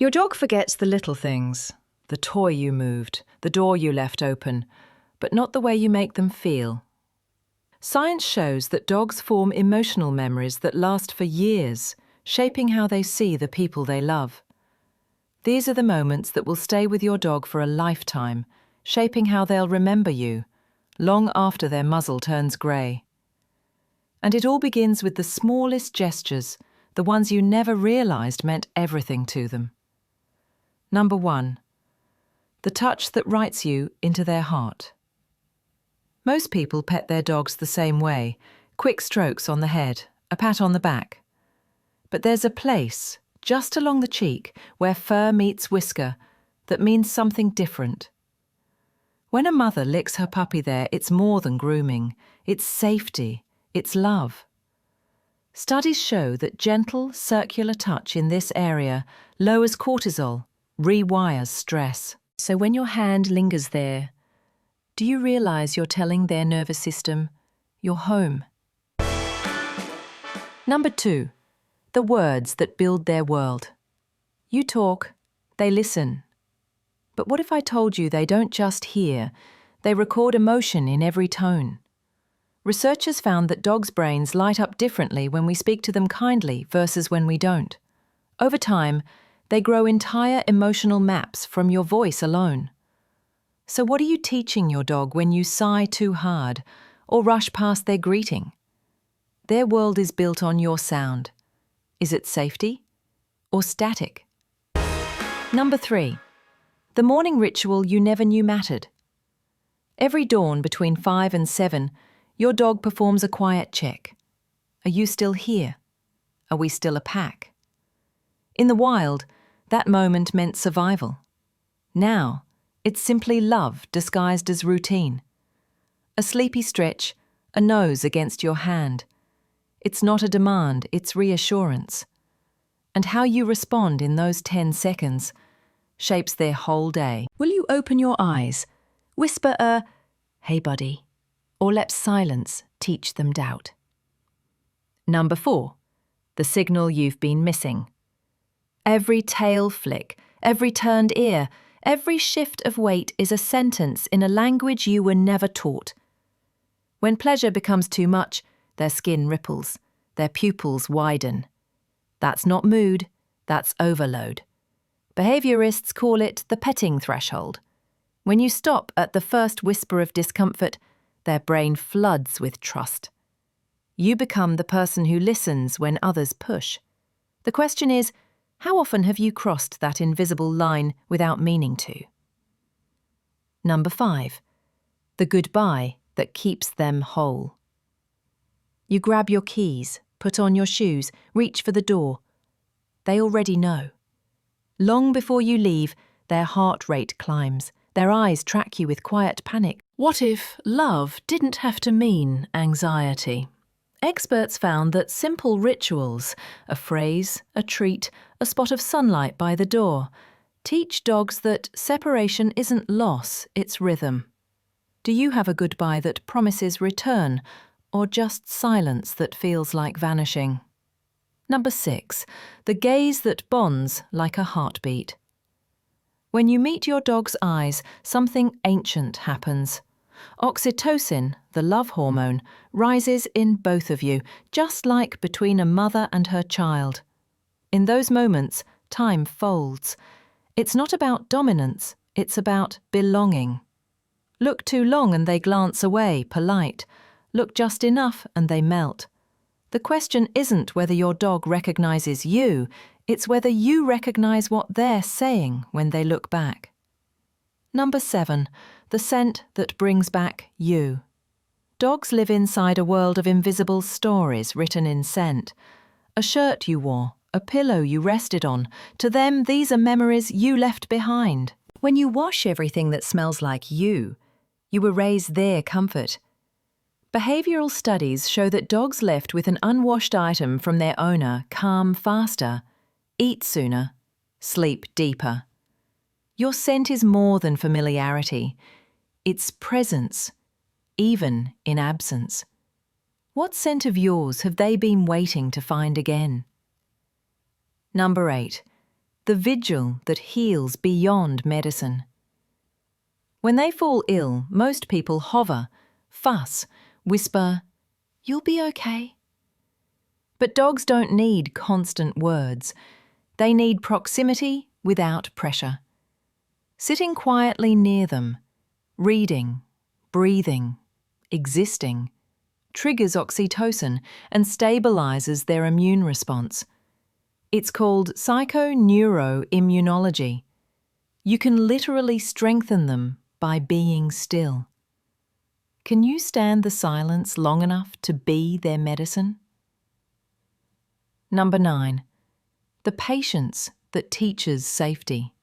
Your dog forgets the little things, the toy you moved, the door you left open, but not the way you make them feel. Science shows that dogs form emotional memories that last for years, shaping how they see the people they love. These are the moments that will stay with your dog for a lifetime, shaping how they'll remember you, long after their muzzle turns grey. And it all begins with the smallest gestures, the ones you never realised meant everything to them. Number 1. The touch that writes you into their heart. Most people pet their dogs the same way, quick strokes on the head, a pat on the back. But there's a place, just along the cheek, where fur meets whisker, that means something different. When a mother licks her puppy there, it's more than grooming, it's safety, it's love. Studies show that gentle, circular touch in this area lowers cortisol, rewires stress. So when your hand lingers there, do you realise you're telling their nervous system, you're home? Number 2. The words that build their world. You talk, they listen. But what if I told you they don't just hear, they record emotion in every tone? Researchers found that dogs' brains light up differently when we speak to them kindly versus when we don't. Over time, they grow entire emotional maps from your voice alone. So what are you teaching your dog when you sigh too hard or rush past their greeting? Their world is built on your sound. Is it safety or static? Number 3. The morning ritual you never knew mattered. Every dawn between 5 and 7, your dog performs a quiet check. Are you still here? Are we still a pack? In the wild, that moment meant survival. Now, it's simply love disguised as routine. A sleepy stretch, a nose against your hand. It's not a demand, it's reassurance. And how you respond in those 10 seconds shapes their whole day. Will you open your eyes, whisper a, "Hey buddy," or let silence teach them doubt? Number 4. The signal you've been missing. Every tail flick, every turned ear, every shift of weight is a sentence in a language you were never taught. When pleasure becomes too much, their skin ripples, their pupils widen. That's not mood, that's overload. Behaviourists call it the petting threshold. When you stop at the first whisper of discomfort, their brain floods with trust. You become the person who listens when others push. The question is, how often have you crossed that invisible line without meaning to? Number 5. The goodbye that keeps them whole. You grab your keys, put on your shoes, reach for the door. They already know. Long before you leave, their heart rate climbs. Their eyes track you with quiet panic. What if love didn't have to mean anxiety? Experts found that simple rituals, a phrase, a treat, a spot of sunlight by the door, teach dogs that separation isn't loss, it's rhythm. Do you have a goodbye that promises return, or just silence that feels like vanishing? Number 6. The gaze that bonds like a heartbeat. When you meet your dog's eyes, something ancient happens. Oxytocin, the love hormone, rises in both of you, just like between a mother and her child. In those moments, time folds. It's not about dominance, it's about belonging. Look too long and they glance away, polite. Look just enough and they melt. The question isn't whether your dog recognizes you, it's whether you recognize what they're saying when they look back. Number 7. The scent that brings back you. Dogs live inside a world of invisible stories written in scent. A shirt you wore, a pillow you rested on. To them, these are memories you left behind. When you wash everything that smells like you erase their comfort. Behavioural studies show that dogs left with an unwashed item from their owner calm faster, eat sooner, sleep deeper. Your scent is more than familiarity. It's presence, even in absence. What scent of yours have they been waiting to find again? Number 8. the vigil that heals beyond medicine. When they fall ill, most people hover, fuss, whisper, "You'll be okay." But dogs don't need constant words. They need proximity without pressure. Sitting quietly near them, reading, breathing, existing, triggers oxytocin and stabilizes their immune response. It's called psychoneuroimmunology. You can literally strengthen them by being still. Can you stand the silence long enough to be their medicine? Number 9. The patience that teaches safety.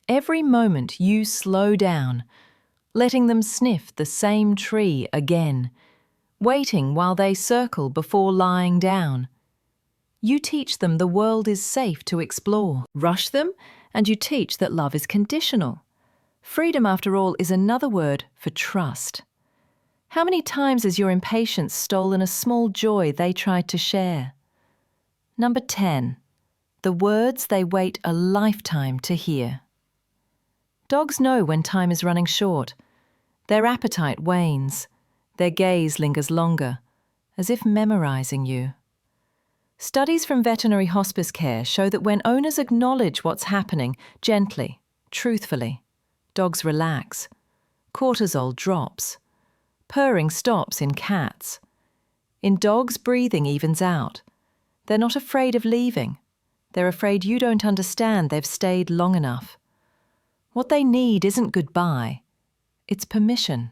Every moment you slow down, letting them sniff the same tree again, waiting while they circle before lying down. You teach them the world is safe to explore. Rush them, and you teach that love is conditional. Freedom, after all, is another word for trust. How many times has your impatience stolen a small joy they tried to share? Number 10. The words they wait a lifetime to hear. Dogs know when time is running short. Their appetite wanes. Their gaze lingers longer, as if memorizing you. Studies from veterinary hospice care show that when owners acknowledge what's happening gently, truthfully, dogs relax. Cortisol drops. Purring stops in cats. In dogs, breathing evens out. They're not afraid of leaving. They're afraid you don't understand they've stayed long enough. What they need isn't goodbye. It's permission.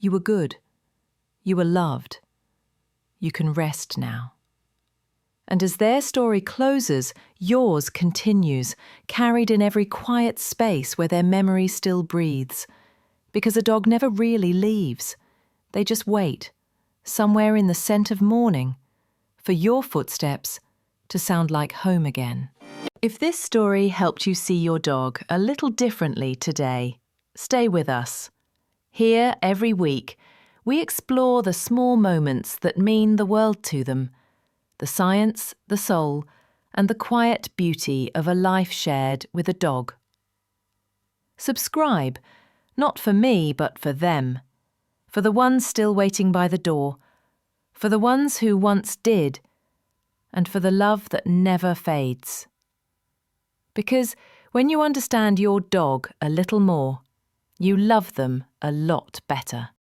You were good. You were loved. You can rest now. And as their story closes, yours continues, carried in every quiet space where their memory still breathes. Because a dog never really leaves. They just wait, somewhere in the scent of morning, for your footsteps to sound like home again. If this story helped you see your dog a little differently today, stay with us. Here, every week, we explore the small moments that mean the world to them, the science, the soul, and the quiet beauty of a life shared with a dog. Subscribe, not for me, but for them, for the ones still waiting by the door, for the ones who once did, and for the love that never fades. Because when you understand your dog a little more, you love them a lot better.